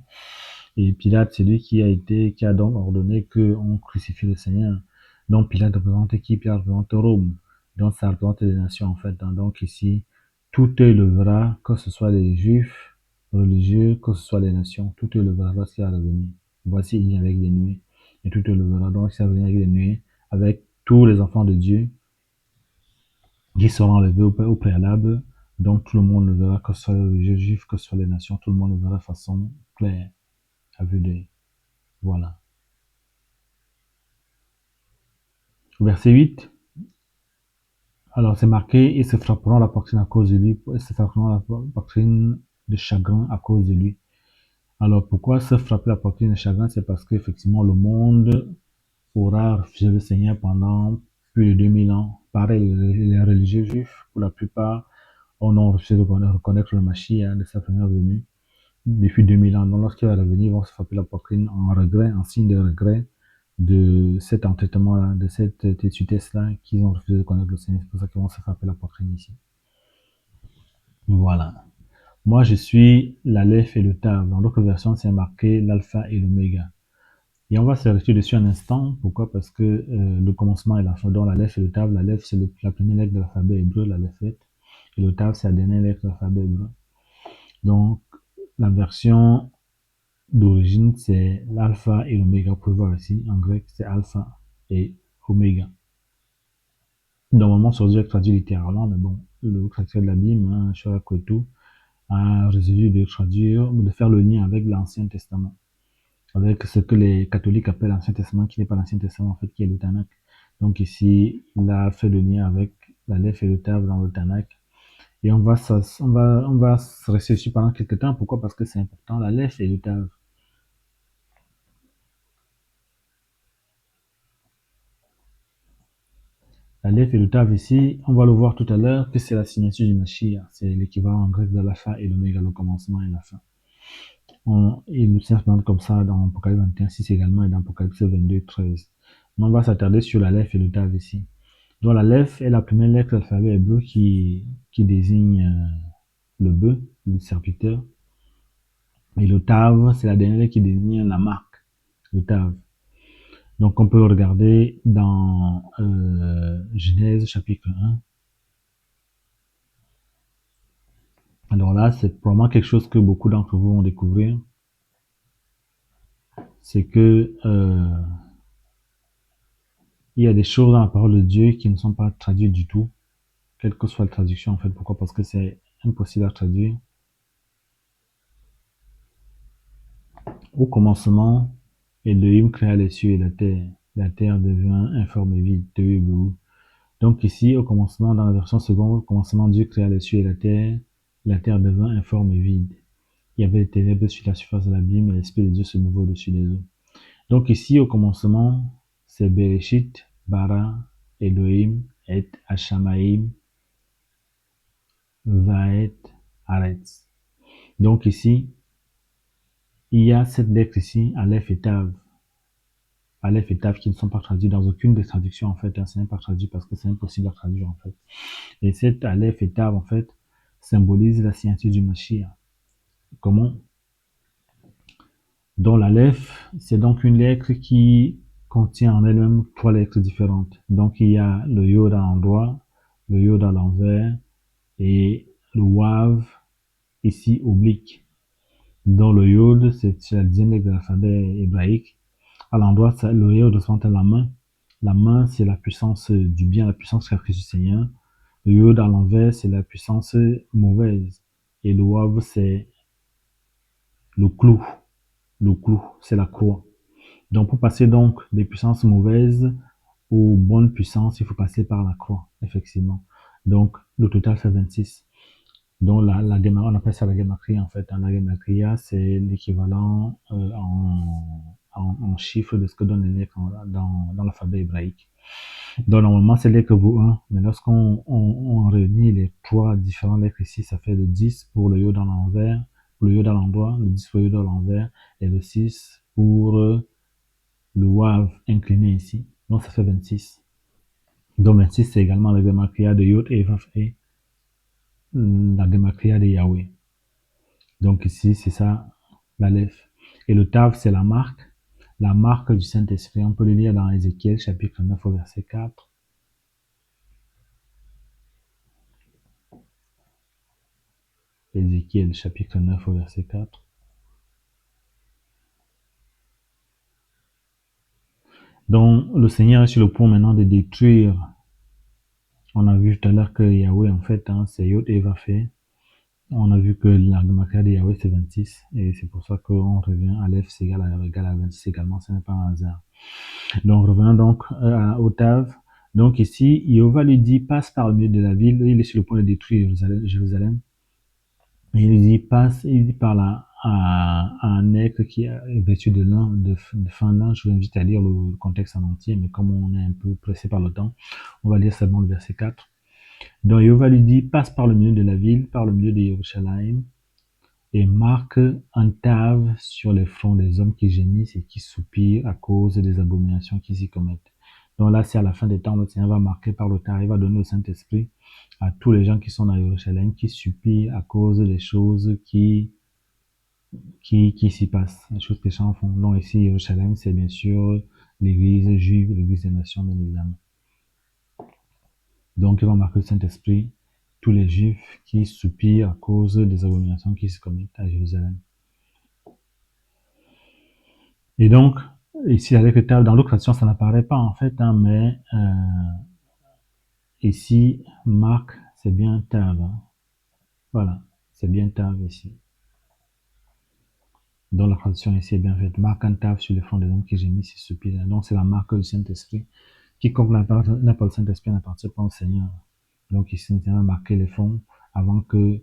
Et Pilate, c'est lui qui a donc ordonné qu'on crucifie le Seigneur. Donc Pilate représente qui? Pilate représente Rome. Donc ça représente les nations en fait. Hein. Donc ici, tout œil le verra, que ce soit les juifs religieux, que ce soit les nations, tout œil le verra lorsqu'il va revenir. Voici, il vient avec des nuées. Et tout œil le verra. Donc il va venir avec des nuées, avec tous les enfants de Dieu qui seront enlevés au préalable. Donc tout le monde le verra, que ce soit les religieux juifs, que ce soit les nations, tout le monde le verra de façon claire, à vue d'œil. Voilà. Verset 8. Alors, c'est marqué, ils se frapperont la poitrine à cause de lui, ils se frapperont la poitrine de chagrin à cause de lui. Alors, pourquoi se frapper la poitrine de chagrin? C'est parce qu'effectivement, le monde aura refusé le Seigneur pendant plus de 2000 ans. Pareil, les religieux juifs, pour la plupart, ont refusé de reconnaître le Mashiach de sa première venue depuis 2000 ans. Donc, lorsqu'il va revenir, ils vont se frapper la poitrine en regret, en signe de regret de cet entêtement-là, de cette têtutesse-là qu'ils ont refusé de connaître le Seigneur. C'est pour ça qu'ils vont se frapper la poitrine ici. Voilà. Moi, je suis l'Aleph et le Tav. Dans d'autres versions, c'est marqué l'Alpha et l'Oméga. Et on va s'arrêter dessus un instant. Pourquoi? Parce que le commencement et la fin, donc l'Aleph et le Tav. L'Aleph, c'est la première lettre de l'alphabet hébreu, l'Alephet. Et le Tav, c'est la dernière lettre de l'alphabet hébreu. Donc, la version d'origine, c'est l'alpha et l'oméga. Vous pouvez voir ici, en grec, c'est alpha et oméga. Normalement, ça aurait dû être traduit littéralement, mais bon, le traducteur de la Bible, hein, Shorakotu, a résolu de traduire, de faire le lien avec l'Ancien Testament, avec ce que les catholiques appellent l'Ancien Testament, qui n'est pas l'Ancien Testament, en fait, qui est le Tanakh. Donc ici, il a fait le lien avec l'Aleph et le Tav dans le Tanakh. Et on va se rester dessus pendant quelques temps. Pourquoi? Parce que c'est important, l'Aleph et le Tav. L'Aleph et le Tav ici, on va le voir tout à l'heure que c'est la signature du Mashiach. C'est l'équivalent en grec de l'alpha et l'oméga, le commencement et la fin. Il nous tient comme ça dans Apocalypse 21, 6 également et dans Apocalypse 22, 13. Mais on va s'attarder sur l'Aleph et le Tav ici. Donc l'Aleph est la première lettre de l'alphabet hébreu qui désigne le bœuf, le serviteur. Et le Tav, c'est la dernière lettre qui désigne la marque, le Tav. Donc on peut regarder dans Genèse chapitre 1. Alors là, c'est probablement quelque chose que beaucoup d'entre vous vont découvrir. C'est que il y a des choses dans la parole de Dieu qui ne sont pas traduites du tout, quelle que soit la traduction en fait. Pourquoi? Parce que c'est impossible à traduire. Au commencement, Elohim créa les cieux et la terre. La terre devint informe et vide. Donc ici, au commencement, dans la version seconde, au commencement, Dieu créa les cieux et la terre devint informe et vide. Il y avait des ténèbres sur la surface de l'abîme et l'Esprit de Dieu se mouvait au-dessus des eaux. Donc ici, au commencement, c'est Bereshit, Bara, Elohim, et Hashamaim, Vaet, Aretz. Donc ici, il y a cette lettre ici, Aleph et Tav. Aleph et Tav qui ne sont pas traduits dans aucune des traductions en fait. Hein, c'est même pas traduit parce que c'est impossible à traduire en fait. Et cette Aleph et Tav en fait symbolise la signature du Mashiach. Comment? Dans l'Aleph, c'est donc une lettre qui contient en elle-même trois lettres différentes. Donc il y a le Yod à l'endroit, le Yod à l'envers et le Wav ici oblique. Dans le Yod, c'est la dixième lettre de l'alphabet hébraïque. À l'endroit, le Yod représente la main. La main, c'est la puissance du bien, la puissance créatrice du Seigneur. Le Yod à l'envers, c'est la puissance mauvaise. Et le Wav, c'est le clou. Le clou, c'est la croix. Donc, pour passer donc des puissances mauvaises aux bonnes puissances, il faut passer par la croix, effectivement. Donc, le total fait 26. Donc, on appelle ça la gematria, en fait. La gematria, c'est l'équivalent en chiffres de ce que donnent les lettres dans l'alphabet hébraïque. Donc, normalement, c'est lettre vaut 1, mais lorsqu'on réunit les trois différentes lettres ici, ça fait le 10 pour le yod à l'envers, pour le yod à l'endroit, le 10 pour le yod à l'envers, et le 6 pour le wav incliné ici. Donc, ça fait 26. Donc, 26, c'est également la gematria de yod et vav et la gematria de Yahweh. Donc, ici, c'est ça, l'Aleph. Et le tav, c'est la marque du Saint-Esprit. On peut le lire dans Ézéchiel, chapitre 9, au verset 4. Ézéchiel, chapitre 9, au verset 4. Donc, le Seigneur est sur le point maintenant de détruire. On a vu tout à l'heure que Yahweh, en fait, hein, c'est Yod et Vafé. On a vu que la gematria de Yahweh, c'est 26. Et c'est pour ça qu'on revient à Aleph, c'est égal à 26 également. Ce n'est pas un hasard. Donc, revenons donc au Tav. Donc, ici, Jéhovah lui dit, passe par le milieu de la ville. Il est sur le point de détruire Jérusalem. Et il dit, passe, il dit par là, un aigle qui est vêtu de fin lin. Je vous invite à lire le contexte en entier, mais comme on est un peu pressé par le temps, on va lire seulement le verset 4. Donc Jéhovah lui dit, passe par le milieu de la ville, par le milieu de Jérusalem, et marque un tave sur les fronts des hommes qui gémissent et qui soupirent à cause des abominations qu'ils y commettent. Donc là, c'est à la fin des temps, le Seigneur va marquer par le tave, il va donner au Saint-Esprit à tous les gens qui sont dans Jérusalem, qui soupirent à cause des choses qui s'y passent, les choses que les gens font. Donc ici, Jérusalem, c'est bien sûr l'église juive, l'église des nations, bien évidemment. Donc il va marquer le Saint-Esprit, tous les juifs qui soupirent à cause des abominations qui se commettent à Jérusalem. Et donc, ici, avec le table, dans l'autre version, ça n'apparaît pas en fait, hein, mais ici, Marc, c'est bien table. Hein. Voilà, c'est bien table ici. Donc la traduction ici est bien faite. Marque un table sur le front des hommes qui gémissent et soupirent. Donc c'est la marque du Saint-Esprit. Quiconque n'a pas le Saint-Esprit n'appartient pas au Seigneur. Donc ici, nous allons marquer les fonds avant que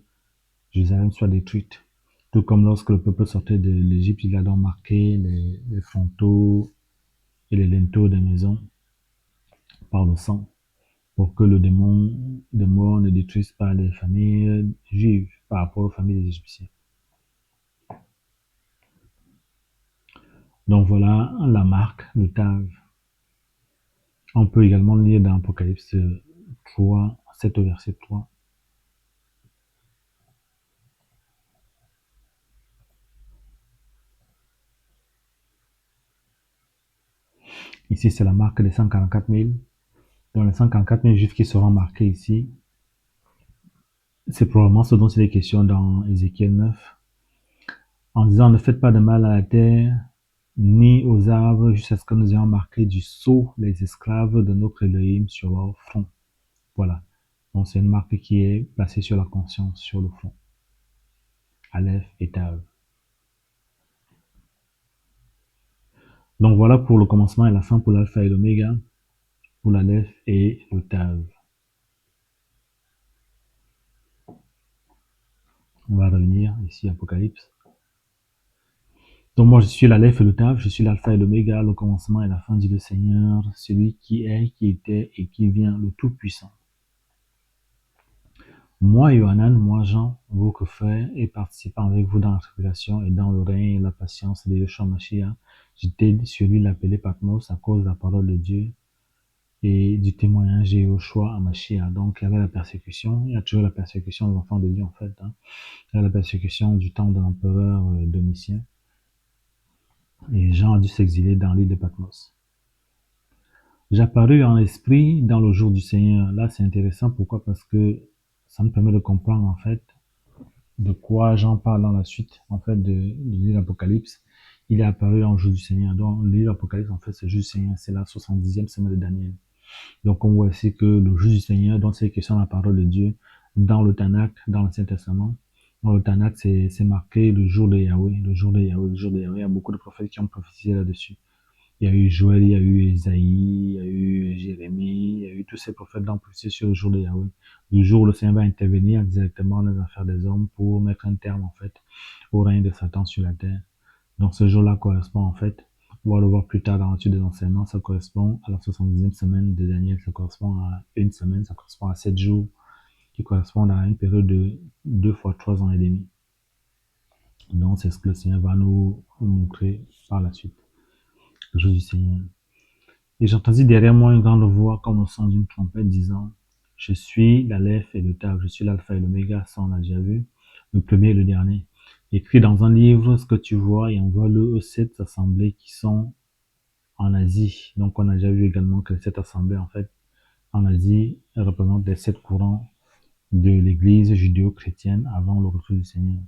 Jérusalem soit détruite. Tout comme lorsque le peuple sortait de l'Égypte, il a donc marqué les frontaux et les linteaux des maisons par le sang, pour que le démon de mort ne détruise pas les familles juives par rapport aux familles des Égyptiens. Donc voilà la marque, le tave. On peut également lire dans Apocalypse 3, 7 au verset 3. Ici, c'est la marque des 144 000. Dans les 144 000 juifs qui seront marqués ici, c'est probablement ce dont il est question dans Ézéchiel 9, en disant ne faites pas de mal à la terre, ni aux arbres, jusqu'à ce que nous ayons marqué du sceau les esclaves de notre Elohim sur leur front. Voilà. Donc c'est une marque qui est placée sur la conscience, sur le front. Aleph et Tav. Donc voilà pour le commencement et la fin pour l'alpha et l'oméga, pour l'Aleph et le Tav. On va revenir ici, Apocalypse. Donc moi je suis l'Aleph et le Tav, je suis l'alpha et l'oméga, le commencement et la fin, dit le Seigneur, celui qui est, qui était et qui vient, le Tout-Puissant. Moi, Yohanan, moi, Jean, votre frère, et participant avec vous dans la tribulation et dans le règne et la patience de Yeshua Mashiach, j'étais sur l'île appelée Patmos à cause de la parole de Dieu et du témoignage de Yeshua à Mashiach. Donc, il y avait la persécution, il y a toujours la persécution des enfants de Dieu, en fait. Hein. Il y a la persécution du temps de l'empereur Domitien. Et Jean a dû s'exiler dans l'île de Patmos. J'apparus en esprit dans le jour du Seigneur. Là, c'est intéressant. Pourquoi? Parce que ça nous permet de comprendre, en fait, de quoi Jean parle dans la suite, en fait, de l'île d'Apocalypse. Il est apparu dans le jour du Seigneur. Donc, l'île d'Apocalypse, en fait, c'est le jour du Seigneur. C'est la 70e semaine de Daniel. Donc, on voit ici que le jour du Seigneur, donc, c'est question de la parole de Dieu dans le Tanakh, dans l'Ancien Testament. Dans le Tanakh, c'est marqué le jour de Yahweh, le jour de Yahweh, le jour de Yahweh. Il y a beaucoup de prophètes qui ont prophétisé là-dessus. Il y a eu Joël, il y a eu Esaïe, il y a eu Jérémie, il y a eu tous ces prophètes qui ont prophétisé sur le jour de Yahweh. Le jour où le Seigneur va intervenir directement dans les affaires des hommes pour mettre un terme, en fait, au règne de Satan sur la terre. Donc, ce jour-là correspond, en fait, on va le voir plus tard dans l'étude des enseignements, ça correspond à la 70e semaine de Daniel, ça correspond à une semaine, ça correspond à 7 jours, qui correspondent à une période de 2 fois 3 ans et demi. Donc, c'est ce que le Seigneur va nous montrer par la suite. Le jour du Seigneur. Et j'entendis derrière moi une grande voix comme au son d'une trompette disant, je suis l'Aleph et le Tav, je suis l'alpha et l'oméga, ça on l'a déjà vu, le premier et le dernier. Écris dans un livre ce que tu vois et envoie-le aux 7 assemblées qui sont en Asie. Donc on a déjà vu également que les 7 assemblées en fait en Asie représentent les 7 courants de l'église judéo-chrétienne avant le retour du Seigneur.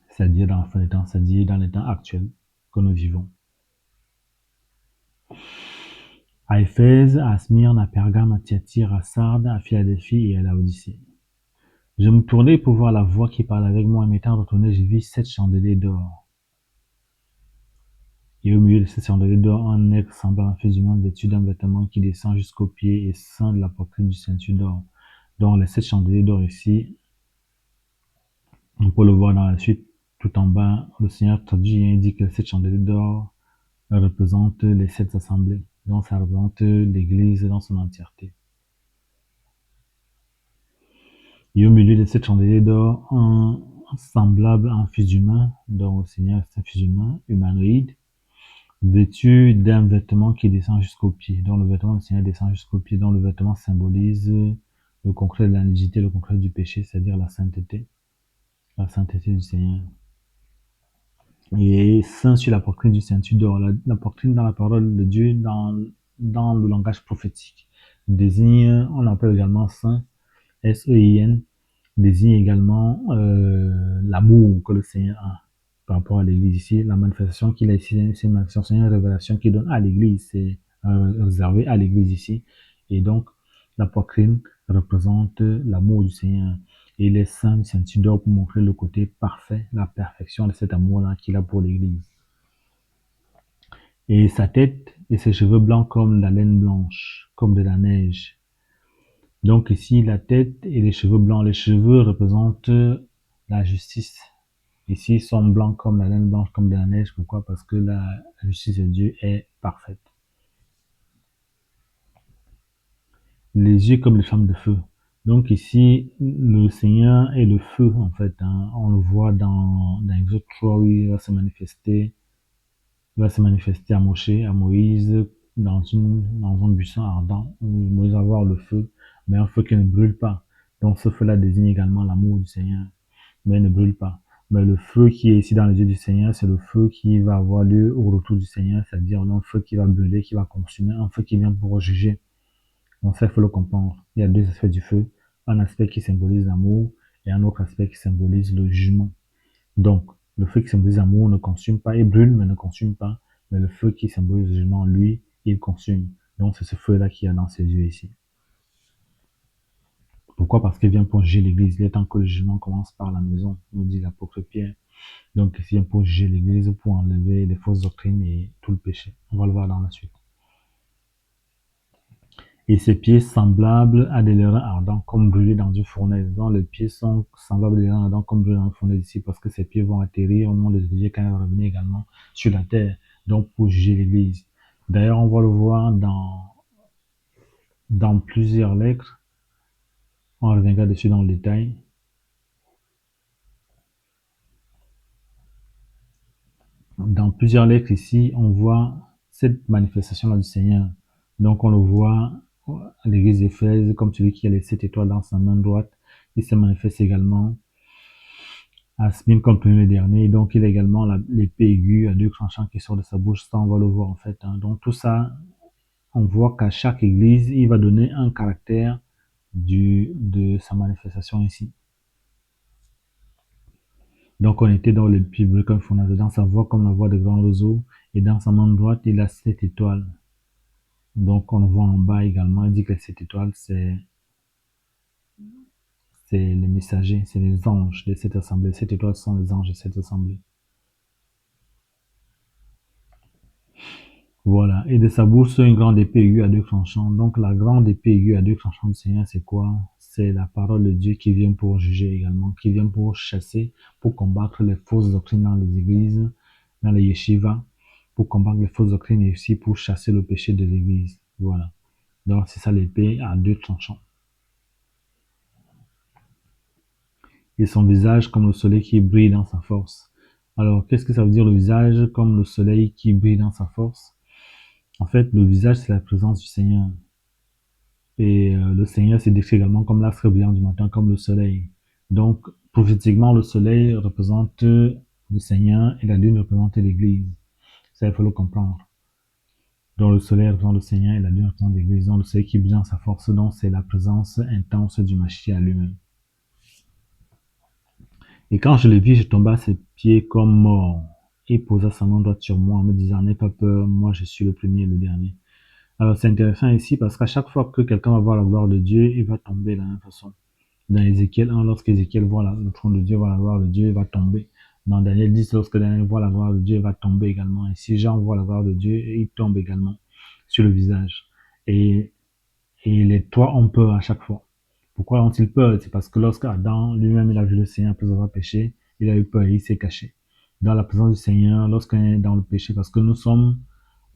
C'est-à-dire dans la fin des temps, c'est-à-dire dans les temps actuels que nous vivons. À Éphèse, à Smyrne, à Pergame, à Thyatire, à Sardes, à Philadelphie et à Laodicée. Je me tournai pour voir la voix qui parlait avec moi, et m'étant retourné, j'ai vu 7 chandeliers d'or. Et au milieu de ces chandeliers d'or, un aigle semblant un fils humain vêtu d'un vêtement qui descend jusqu'aux pieds et ceint de la poitrine du ceinture d'or. Donc les 7 chandeliers d'or ici, on peut le voir dans la suite, Tout en bas, le Seigneur traduit et indique que les 7 chandeliers d'or représentent les 7 assemblées. Donc ça représente l'Église dans son entièreté. Et au milieu de 7 chandeliers d'or, un semblable à un fils humain, donc le Seigneur c'est un fils humain, humanoïde, vêtu d'un vêtement qui descend jusqu'au pied. Donc le vêtement du Seigneur descend jusqu'au pied. Donc le vêtement symbolise le concret de la nudité, le concret du péché, c'est-à-dire la sainteté du Seigneur. Et saint sur la poitrine du ceinture d'or. La poitrine dans la parole de Dieu, dans le langage prophétique, désigne, on l'appelle également saint, S-E-I-N, désigne également l'amour que le Seigneur a par rapport à l'Église ici. La manifestation qu'il a ici, c'est une manifestation, une révélation qu'il donne à l'Église, c'est réservé à l'Église ici. Et donc, la poitrine représente l'amour du Seigneur. Et il est saint, ceinture d'or pour montrer le côté parfait, la perfection de cet amour-là qu'il a pour l'Église. Et sa tête et ses cheveux blancs comme la laine blanche, comme de la neige. Donc ici, la tête et les cheveux blancs. Les cheveux représentent la justice. Ici, ils sont blancs comme la laine blanche, comme de la neige. Pourquoi? Parce que la justice de Dieu est parfaite. Les yeux comme les flammes de feu. Donc ici, le Seigneur est le feu, en fait. Hein. On le voit dans Exode 3, où il va se manifester. Il va se manifester à Moïse, dans un buisson ardent, où Moïse va voir le feu, mais un feu qui ne brûle pas. Donc ce feu-là désigne également l'amour du Seigneur, mais il ne brûle pas. Mais le feu qui est ici dans les yeux du Seigneur, c'est le feu qui va avoir lieu au retour du Seigneur, c'est-à-dire un feu qui va brûler, qui va consumer, un feu qui vient pour juger. Donc ça, il faut le comprendre. Il y a deux aspects du feu. Un aspect qui symbolise l'amour et un autre aspect qui symbolise le jugement. Donc, le feu qui symbolise l'amour ne consume pas, il brûle mais ne consume pas. Mais le feu qui symbolise le jugement, lui, il consume. Donc, c'est ce feu-là qu'il y a dans ses yeux ici. Pourquoi? Parce qu'il vient pour juger l'Église. Il est temps que le jugement commence par la maison, nous dit l'apôtre Pierre. Donc, il vient pour juger l'Église, pour enlever les fausses doctrines et tout le péché. On va le voir dans la suite. Et ses pieds semblables à des lérins ardents, comme brûlés dans une fournaise. Donc, les pieds sont semblables à des lérins ardents, comme brûlés dans une fournaise ici, parce que ses pieds vont atterrir au monde de Dieu quand il va revenir également sur la terre, donc pour juger l'Église. D'ailleurs, on va le voir dans plusieurs lettres. On reviendra dessus dans le détail. Dans plusieurs lettres ici, on voit cette manifestation-là du Seigneur. Donc, on le voit à l'église d'Éphèse, comme celui qui a les 7 étoiles dans sa main droite. Il se manifeste également à Smyrne comme le dernier. Donc, il a également l'épée aiguë à 2 tranchants qui sort de sa bouche. Ça, on va le voir en fait. Hein. Donc, tout ça, on voit qu'à chaque église, il va donner un caractère de sa manifestation ici. Donc, on était dans le public comme fournaise. Dans sa voix comme la voix de grands roseaux. Et dans sa main droite, il a 7 étoiles. Donc, on le voit en bas également. Il dit que les 7 étoiles, c'est les messagers, c'est les anges de cette assemblée. 7 étoiles sont les anges de cette assemblée. Voilà. Et de sa bouche, une grande épée aiguë à 2 tranchants. Donc, la grande épée aiguë à 2 tranchants du Seigneur, c'est quoi? C'est la parole de Dieu qui vient pour juger également, qui vient pour chasser, pour combattre les fausses doctrines dans les églises, dans les yeshivas, pour combattre les fausses doctrines et aussi pour chasser le péché de l'église. Voilà. Donc, c'est ça l'épée à 2 tranchants. Et son visage comme le soleil qui brille dans sa force. Alors, qu'est-ce que ça veut dire le visage comme le soleil qui brille dans sa force? En fait, le visage, c'est la présence du Seigneur. Et le Seigneur s'est décrit également comme l'astre brillant du matin, comme le soleil. Donc, prophétiquement, le soleil représente le Seigneur et la lune représente l'Église. Ça, il faut le comprendre. Donc, le soleil représente le Seigneur et la lune représente l'Église. Donc, le soleil qui brille dans sa force, donc, c'est la présence intense du Mashiach lui-même. Et quand je le vis, je tombai à ses pieds comme mort. Il posa sa main droite sur moi en me disant, n'aie pas peur, moi je suis le premier et le dernier. Alors c'est intéressant ici parce qu'à chaque fois que quelqu'un va voir la gloire de Dieu, il va tomber de la même façon. Dans Ézéchiel 1, lorsqu'Ézéchiel voit le trône de Dieu, voit la gloire de Dieu, il va tomber. Dans Daniel 10, lorsque Daniel voit la gloire de Dieu, il va tomber également. Et si Jean voit la gloire de Dieu, il tombe également sur le visage. Et les trois ont peur à chaque fois. Pourquoi ont-ils peur? C'est parce que lorsque Adam lui-même il a vu le Seigneur après avoir péché, Il a eu peur et il s'est caché. Dans la présence du Seigneur, lorsqu'on est dans le péché, parce que nous sommes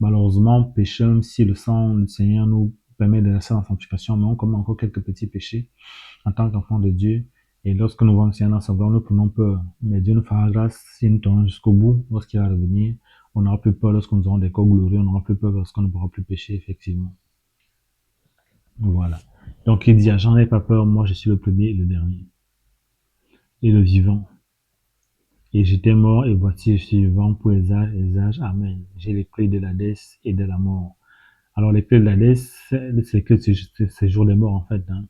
malheureusement pécheurs, même si le sang du Seigneur nous permet de rester en sanctification, mais on commet encore quelques petits péchés en tant qu'enfant de Dieu. Et lorsque nous voyons le Seigneur dans sa gloire, nous prenons peur. Mais Dieu nous fera grâce si nous tournons jusqu'au bout, lorsqu'il va revenir. On n'aura plus peur lorsque nous aurons des corps glorieux, on n'aura plus peur lorsqu'on ne pourra plus pécher, effectivement. Voilà. Donc il dit, j'en ai pas peur, moi je suis le premier et le dernier. Et le vivant. Et j'étais mort, et voici je suis vivant pour les âges et les âges. Amen. J'ai les clés de l'Hadès et de la mort. Alors les clés de l'Hadès, c'est les clés de ces jours des morts en fait. Hein.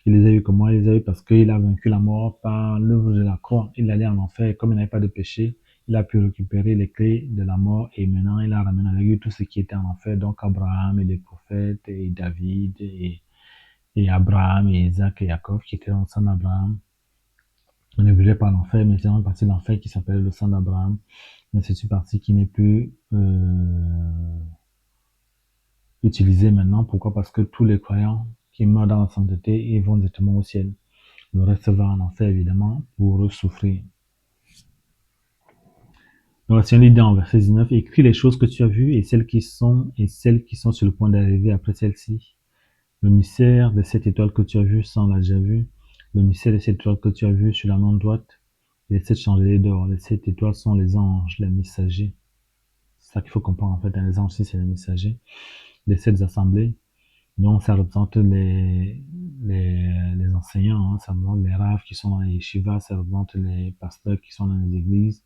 Il les a eu comment? Il les a eu parce qu'il a vaincu la mort par l'œuvre de la croix. Il allait en enfer, et comme il n'avait pas de péché, il a pu récupérer les clés de la mort et maintenant il a ramené avec lui tout ce qui était en enfer. Donc Abraham et les prophètes et David et Abraham et Isaac et Jacob qui étaient dans le sang d'Abraham. On ne brûlait pas l'enfer, mais c'est une partie de l'enfer qui s'appelle le sang d'Abraham. Mais c'est une partie qui n'est plus utilisée maintenant. Pourquoi? Parce que tous les croyants qui meurent dans la sainteté, ils vont directement au ciel. Le reste va en enfer, évidemment, pour souffrir. Donc, si on lit dans verset 19, écris les choses que tu as vues et celles qui sont sur le point d'arriver après celles-ci. Le mystère de cette étoile que tu as vue, ça on l'a déjà vu. Le mystère de cette étoile que tu as vue sur la main droite, les 7 chandeliers d'or. Les 7 étoiles sont les anges, les messagers. C'est ça qu'il faut comprendre en fait. Les anges, c'est les messagers. Les 7 assemblées. Donc, ça représente les enseignants, hein, ça représente les raves qui sont dans les yeshivas, ça représente les pasteurs qui sont dans les églises.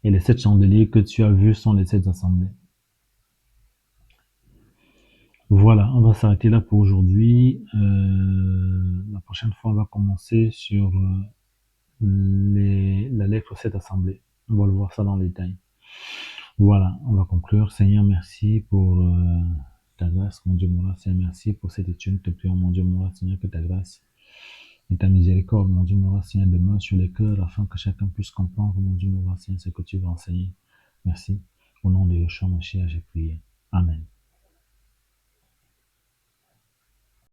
Et les 7 chandeliers que tu as vus sont les 7 assemblées. Voilà, on va s'arrêter là pour aujourd'hui. La prochaine fois, on va commencer sur la lettre 7 assemblées. On va le voir ça dans le détail. Voilà, on va conclure. Seigneur, merci pour ta grâce, mon Dieu, mon roi. Seigneur, merci pour cette étude. Te prions, mon Dieu, mon roi, Seigneur, que ta grâce et ta miséricorde, mon Dieu, mon roi, Seigneur, demeure sur les cœurs afin que chacun puisse comprendre, mon Dieu, mon roi, Seigneur, ce que tu veux enseigner. Merci. Au nom de Yeshua Mashiach, j'ai prié. Amen.